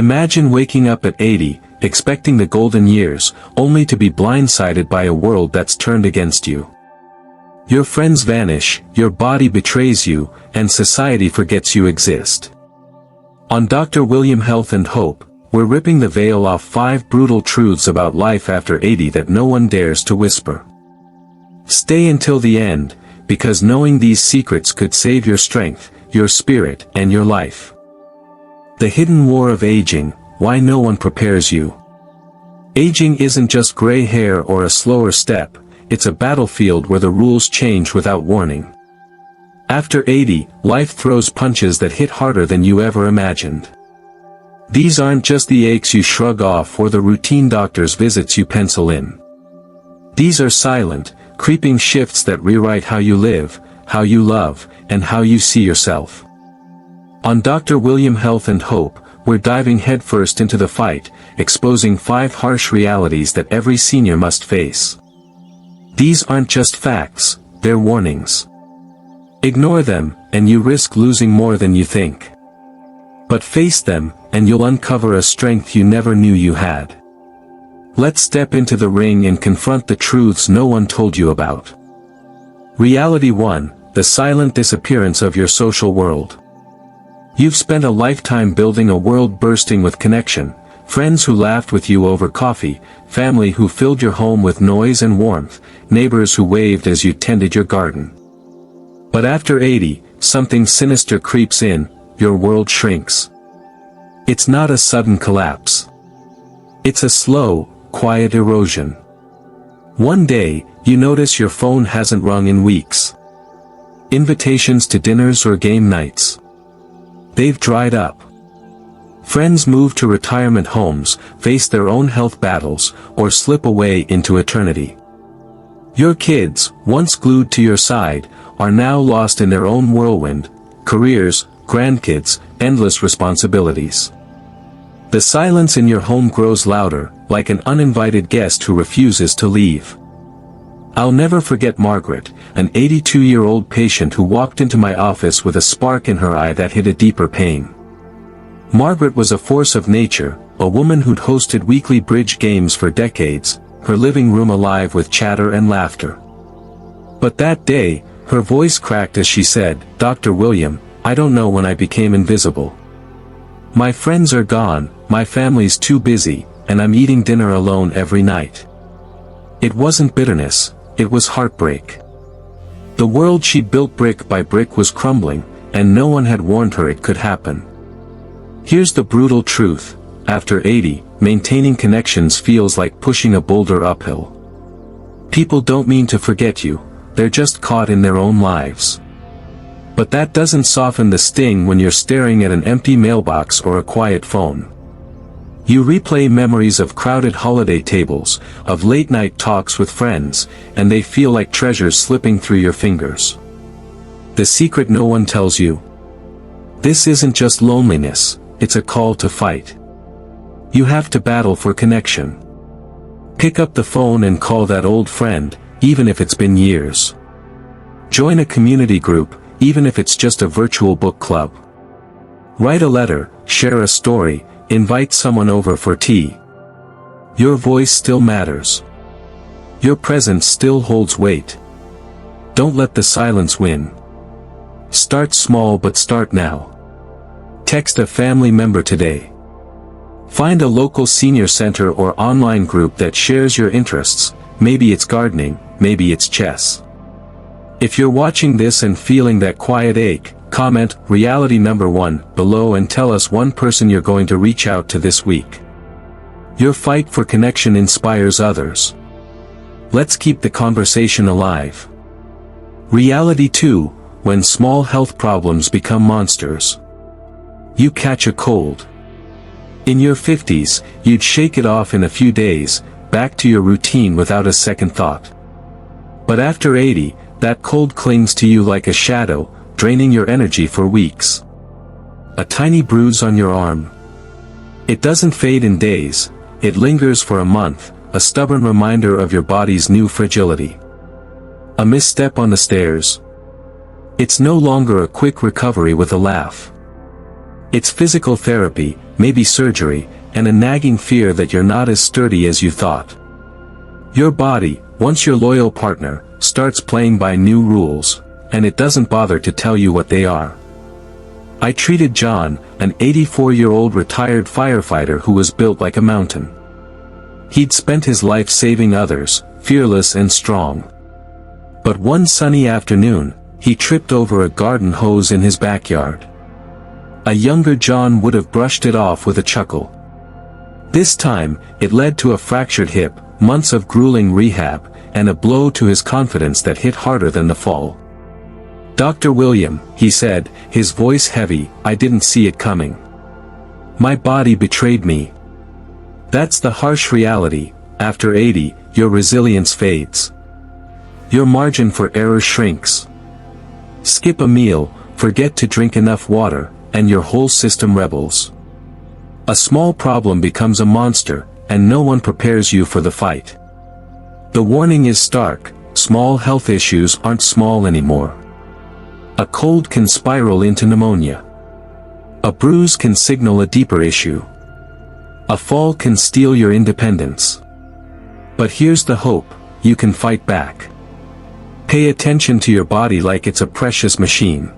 Imagine waking up at 80, expecting the golden years, only to be blindsided by a world that's turned against you. Your friends vanish, your body betrays you, and society forgets you exist. On Dr. William Health and Hope, we're ripping the veil off 5 brutal truths about life after 80 that no one dares to whisper. Stay until the end, because knowing these secrets could save your strength, your spirit, and your life. The hidden war of aging, why no one prepares you. Aging isn't just gray hair or a slower step, it's a battlefield where the rules change without warning. After 80, life throws punches that hit harder than you ever imagined. These aren't just the aches you shrug off or the routine doctor's visits you pencil in. These are silent, creeping shifts that rewrite how you live, how you love, and how you see yourself. On Dr. William Health and Hope, we're diving headfirst into the fight, exposing 5 harsh realities that every senior must face. These aren't just facts, they're warnings. Ignore them, and you risk losing more than you think. But face them, and you'll uncover a strength you never knew you had. Let's step into the ring and confront the truths no one told you about. Reality 1, the silent disappearance of your social world. You've spent a lifetime building a world bursting with connection, friends who laughed with you over coffee, family who filled your home with noise and warmth, neighbors who waved as you tended your garden. But after 80, something sinister creeps in, your world shrinks. It's not a sudden collapse. It's a slow, quiet erosion. One day, you notice your phone hasn't rung in weeks. Invitations to dinners or game nights. They've dried up. Friends move to retirement homes, face their own health battles, or slip away into eternity. Your kids, once glued to your side, are now lost in their own whirlwind, careers, grandkids, endless responsibilities. The silence in your home grows louder, like an uninvited guest who refuses to leave. I'll never forget Margaret, an 82-year-old patient who walked into my office with a spark in her eye that hid a deeper pain. Margaret was a force of nature, a woman who'd hosted weekly bridge games for decades, her living room alive with chatter and laughter. But that day, her voice cracked as she said, "Dr. William, I don't know when I became invisible. My friends are gone, my family's too busy, and I'm eating dinner alone every night." It wasn't bitterness, it was heartbreak. The world she built brick by brick was crumbling, and no one had warned her it could happen. Here's the brutal truth, after 80, maintaining connections feels like pushing a boulder uphill. People don't mean to forget you, they're just caught in their own lives. But that doesn't soften the sting when you're staring at an empty mailbox or a quiet phone. You replay memories of crowded holiday tables, of late-night talks with friends, and they feel like treasures slipping through your fingers. The secret no one tells you. This isn't just loneliness, it's a call to fight. You have to battle for connection. Pick up the phone and call that old friend, even if it's been years. Join a community group, even if it's just a virtual book club. Write a letter, share a story, invite someone over for tea. Your voice still matters. Your presence still holds weight. Don't let the silence win. Start small but start now. Text a family member today. Find a local senior center or online group that shares your interests, maybe it's gardening, maybe it's chess. If you're watching this and feeling that quiet ache, comment reality number 1 below and tell us one person you're going to reach out to this week. Your fight for connection inspires others. Let's keep the conversation alive. Reality 2, when small health problems become monsters. You catch a cold. In your 50s, you'd shake it off in a few days, back to your routine without a second thought. But after 80, that cold clings to you like a shadow, draining your energy for weeks. A tiny bruise on your arm. It doesn't fade in days, it lingers for a month, a stubborn reminder of your body's new fragility. A misstep on the stairs. It's no longer a quick recovery with a laugh. It's physical therapy, maybe surgery, and a nagging fear that you're not as sturdy as you thought. Your body, once your loyal partner, starts playing by new rules, and it doesn't bother to tell you what they are. I treated John, an 84-year-old retired firefighter who was built like a mountain. He'd spent his life saving others, fearless and strong. But one sunny afternoon, he tripped over a garden hose in his backyard. A younger John would have brushed it off with a chuckle. This time, it led to a fractured hip, months of grueling rehab, and a blow to his confidence that hit harder than the fall. "Dr. William," he said, his voice heavy, "I didn't see it coming. My body betrayed me." That's the harsh reality. After 80, your resilience fades. Your margin for error shrinks. Skip a meal, forget to drink enough water, and your whole system rebels. A small problem becomes a monster, and no one prepares you for the fight. The warning is stark: small health issues aren't small anymore. A cold can spiral into pneumonia. A bruise can signal a deeper issue. A fall can steal your independence. But here's the hope: you can fight back. Pay attention to your body like it's a precious machine.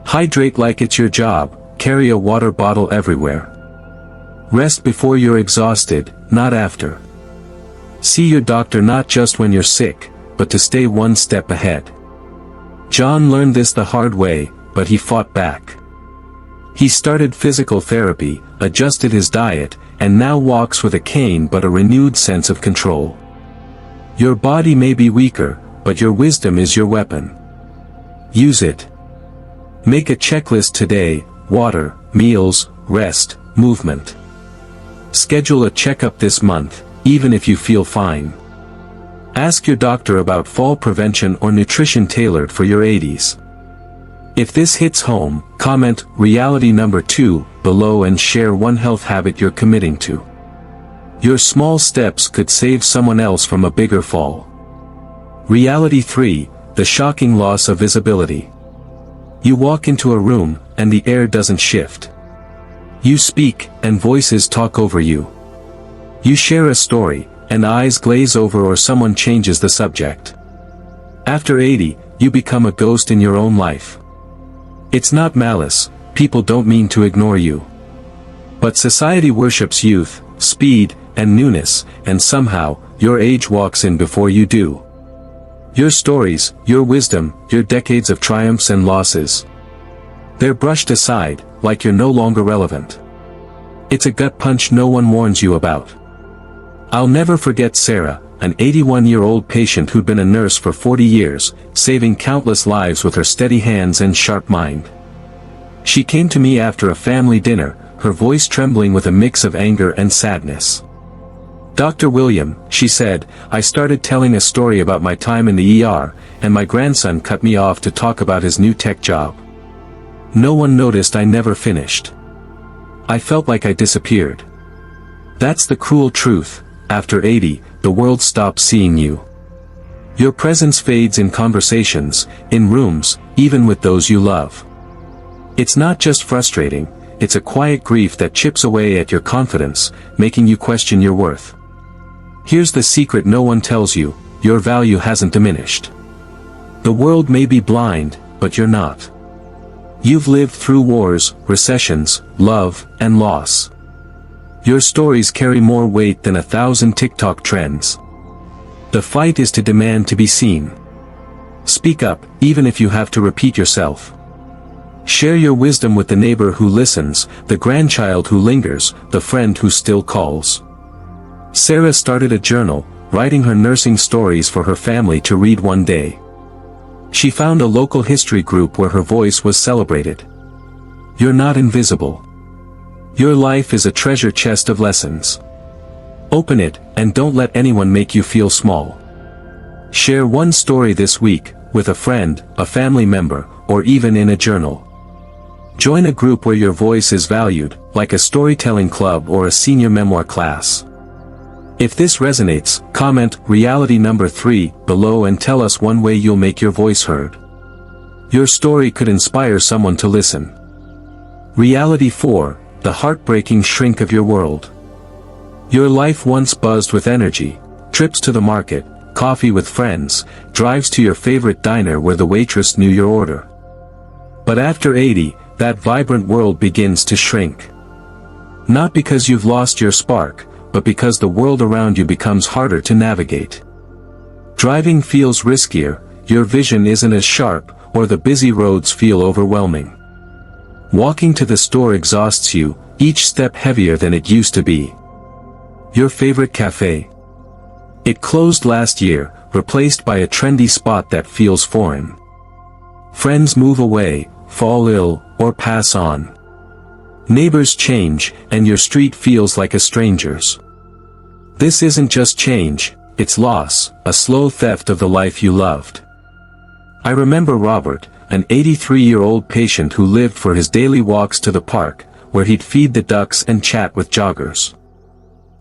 Hydrate like it's your job, carry a water bottle everywhere. Rest before you're exhausted, not after. See your doctor not just when you're sick, but to stay one step ahead. John learned this the hard way, but he fought back. He started physical therapy, adjusted his diet, and now walks with a cane but a renewed sense of control. Your body may be weaker, but your wisdom is your weapon. Use it. Make a checklist today: water, meals, rest, movement. Schedule a checkup this month, even if you feel fine. Ask your doctor about fall prevention or nutrition tailored for your 80s. If this hits home, comment "reality number 2" below and share one health habit you're committing to. Your small steps could save someone else from a bigger fall. Reality 3, the shocking loss of visibility. You walk into a room, and the air doesn't shift. You speak, and voices talk over you. You share a story, and eyes glaze over or someone changes the subject. After 80, you become a ghost in your own life. It's not malice, people don't mean to ignore you. But society worships youth, speed, and newness, and somehow, your age walks in before you do. Your stories, your wisdom, your decades of triumphs and losses. They're brushed aside, like you're no longer relevant. It's a gut punch no one warns you about. I'll never forget Sarah, an 81-year-old patient who'd been a nurse for 40 years, saving countless lives with her steady hands and sharp mind. She came to me after a family dinner, her voice trembling with a mix of anger and sadness. "Dr. William," she said, "I started telling a story about my time in the ER, and my grandson cut me off to talk about his new tech job. No one noticed I never finished. I felt like I disappeared." That's the cruel truth. After 80, the world stops seeing you. Your presence fades in conversations, in rooms, even with those you love. It's not just frustrating, it's a quiet grief that chips away at your confidence, making you question your worth. Here's the secret no one tells you: your value hasn't diminished. The world may be blind, but you're not. You've lived through wars, recessions, love, and loss. Your stories carry more weight than 1,000 TikTok trends. The fight is to demand to be seen. Speak up, even if you have to repeat yourself. Share your wisdom with the neighbor who listens, the grandchild who lingers, the friend who still calls. Sarah started a journal, writing her nursing stories for her family to read one day. She found a local history group where her voice was celebrated. You're not invisible. Your life is a treasure chest of lessons. Open it, and don't let anyone make you feel small. Share one story this week, with a friend, a family member, or even in a journal. Join a group where your voice is valued, like a storytelling club or a senior memoir class. If this resonates, comment "reality number 3" below and tell us one way you'll make your voice heard. Your story could inspire someone to listen. Reality 4, the heartbreaking shrink of your world. Your life once buzzed with energy, trips to the market, coffee with friends, drives to your favorite diner where the waitress knew your order. But after 80, that vibrant world begins to shrink. Not because you've lost your spark, but because the world around you becomes harder to navigate. Driving feels riskier, your vision isn't as sharp, or the busy roads feel overwhelming. Walking to the store exhausts you, each step heavier than it used to be. Your favorite cafe? It closed last year, replaced by a trendy spot that feels foreign. Friends move away, fall ill, or pass on. Neighbors change, and your street feels like a stranger's. This isn't just change, it's loss, a slow theft of the life you loved. I remember Robert, an 83-year-old patient who lived for his daily walks to the park, where he'd feed the ducks and chat with joggers.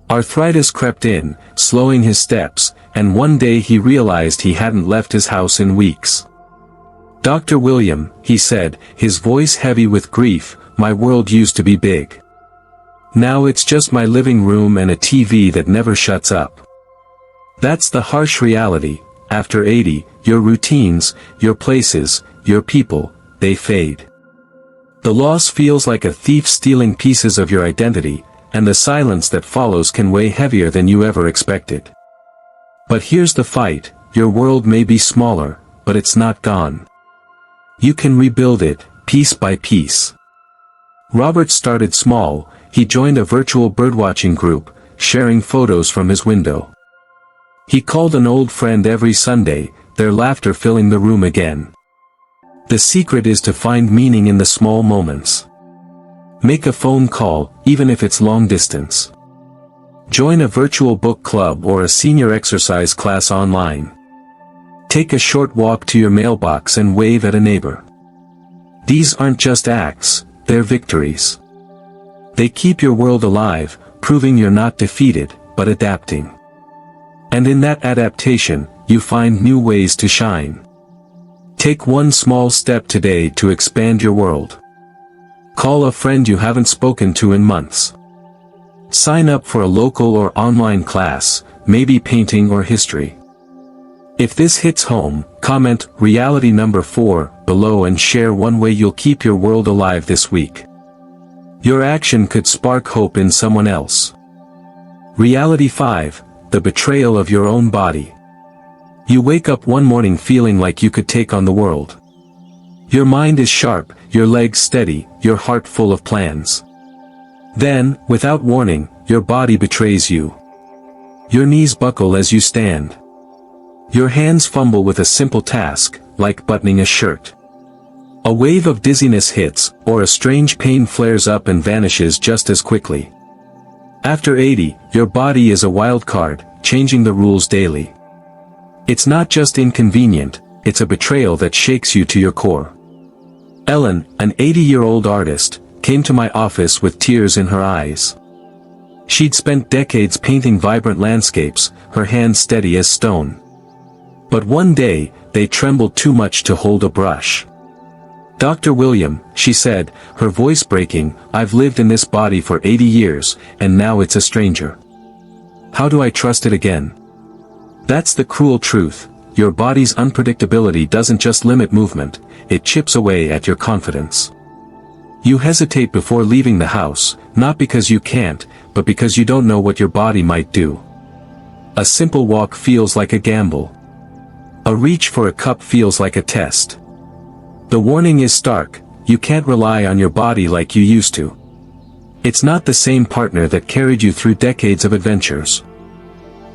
Arthritis crept in, slowing his steps, and one day he realized he hadn't left his house in weeks. "Dr. William," he said, his voice heavy with grief, "my world used to be big. Now it's just my living room and a TV that never shuts up." That's the harsh reality. After 80, your routines, your places, your people, they fade. The loss feels like a thief stealing pieces of your identity, and the silence that follows can weigh heavier than you ever expected. But here's the fight, your world may be smaller, but it's not gone. You can rebuild it, piece by piece. Robert started small. He joined a virtual birdwatching group, sharing photos from his window. He called an old friend every Sunday, their laughter filling the room again. The secret is to find meaning in the small moments. Make a phone call, even if it's long distance. Join a virtual book club or a senior exercise class online. Take a short walk to your mailbox and wave at a neighbor. These aren't just acts, they're victories. They keep your world alive, proving you're not defeated, but adapting. And in that adaptation, you find new ways to shine. Take one small step today to expand your world. Call a friend you haven't spoken to in months. Sign up for a local or online class, maybe painting or history. If this hits home, comment reality number 4 below and share one way you'll keep your world alive this week. Your action could spark hope in someone else. Reality 5, the betrayal of your own body. You wake up one morning feeling like you could take on the world. Your mind is sharp, your legs steady, your heart full of plans. Then, without warning, your body betrays you. Your knees buckle as you stand. Your hands fumble with a simple task, like buttoning a shirt. A wave of dizziness hits, or a strange pain flares up and vanishes just as quickly. After 80, your body is a wild card, changing the rules daily. It's not just inconvenient, it's a betrayal that shakes you to your core. Ellen, an 80-year-old artist, came to my office with tears in her eyes. She'd spent decades painting vibrant landscapes, her hands steady as stone. But one day, they trembled too much to hold a brush. "Dr. William," she said, her voice breaking, "I've lived in this body for 80 years, and now it's a stranger. How do I trust it again?" That's the cruel truth. Your body's unpredictability doesn't just limit movement, it chips away at your confidence. You hesitate before leaving the house, not because you can't, but because you don't know what your body might do. A simple walk feels like a gamble. A reach for a cup feels like a test. The warning is stark, you can't rely on your body like you used to. It's not the same partner that carried you through decades of adventures.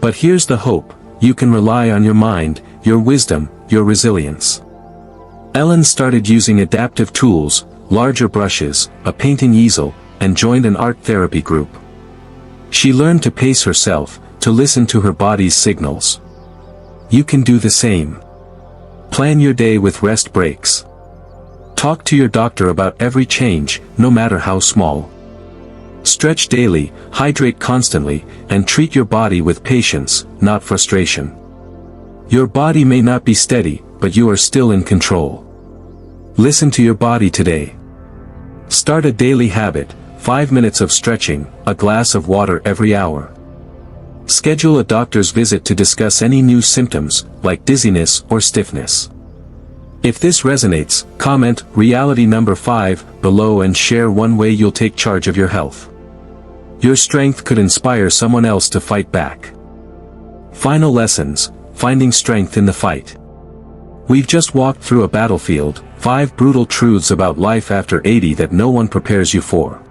But here's the hope, you can rely on your mind, your wisdom, your resilience. Ellen started using adaptive tools, larger brushes, a painting easel, and joined an art therapy group. She learned to pace herself, to listen to her body's signals. You can do the same. Plan your day with rest breaks. Talk to your doctor about every change, no matter how small. Stretch daily, hydrate constantly, and treat your body with patience, not frustration. Your body may not be steady, but you are still in control. Listen to your body today. Start a daily habit, 5 minutes of stretching, a glass of water every hour. Schedule a doctor's visit to discuss any new symptoms, like dizziness or stiffness. If this resonates, comment reality number 5 below and share one way you'll take charge of your health. Your strength could inspire someone else to fight back. Final lessons, finding strength in the fight. We've just walked through a battlefield, 5 brutal truths about life after 80 that no one prepares you for.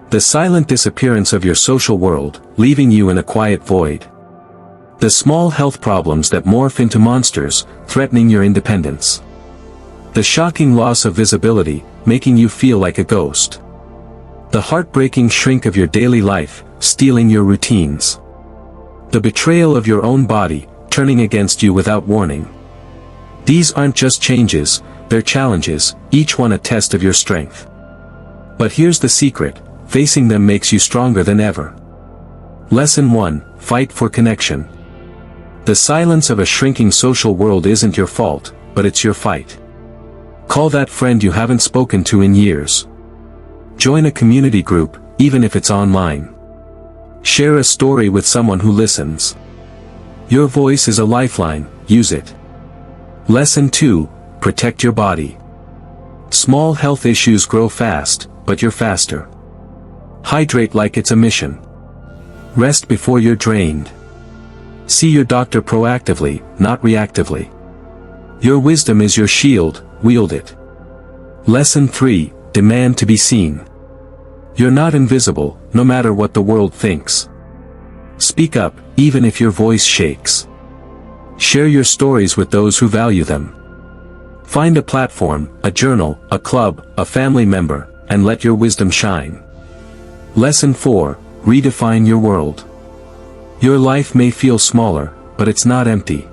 The silent disappearance of your social world, leaving you in a quiet void. The small health problems that morph into monsters, threatening your independence. The shocking loss of visibility, making you feel like a ghost. The heartbreaking shrink of your daily life, stealing your routines. The betrayal of your own body, turning against you without warning. These aren't just changes, they're challenges, each one a test of your strength. But here's the secret, facing them makes you stronger than ever. Lesson 1, fight for connection. The silence of a shrinking social world isn't your fault, but it's your fight. Call that friend you haven't spoken to in years. Join a community group, even if it's online. Share a story with someone who listens. Your voice is a lifeline, use it. Lesson 2, protect your body. Small health issues grow fast, but you're faster. Hydrate like it's a mission. Rest before you're drained. See your doctor proactively, not reactively. Your wisdom is your shield, wield it. Lesson 3, demand to be seen. You're not invisible, no matter what the world thinks. Speak up, even if your voice shakes. Share your stories with those who value them. Find a platform, a journal, a club, a family member, and let your wisdom shine. Lesson 4, redefine your world. Your life may feel smaller, but it's not empty.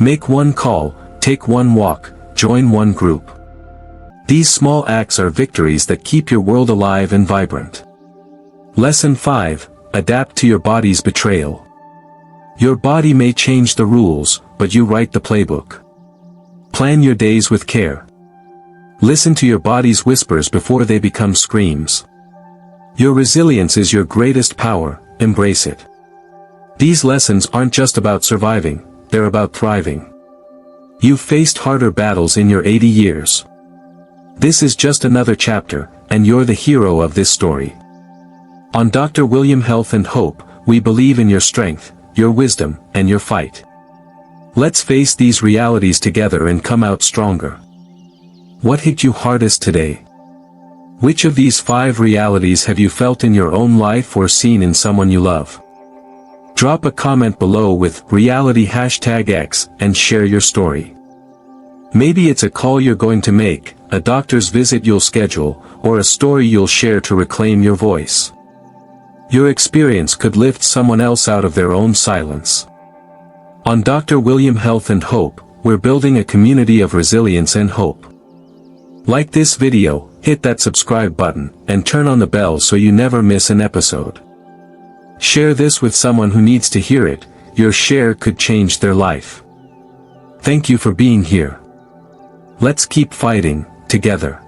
Make one call, take one walk, join one group. These small acts are victories that keep your world alive and vibrant. Lesson 5, adapt to your body's betrayal. Your body may change the rules, but you write the playbook. Plan your days with care. Listen to your body's whispers before they become screams. Your resilience is your greatest power, embrace it. These lessons aren't just about surviving, they're about thriving. You've faced harder battles in your 80 years. This is just another chapter, and you're the hero of this story. On Dr. William Health and Hope, we believe in your strength, your wisdom, and your fight. Let's face these realities together and come out stronger. What hit you hardest today? Which of these 5 realities have you felt in your own life or seen in someone you love? Drop a comment below with reality #X and share your story. Maybe it's a call you're going to make, a doctor's visit you'll schedule, or a story you'll share to reclaim your voice. Your experience could lift someone else out of their own silence. On Dr. William Health and Hope, we're building a community of resilience and hope. Like this video, hit that subscribe button, and turn on the bell so you never miss an episode. Share this with someone who needs to hear it, your share could change their life. Thank you for being here. Let's keep fighting, together.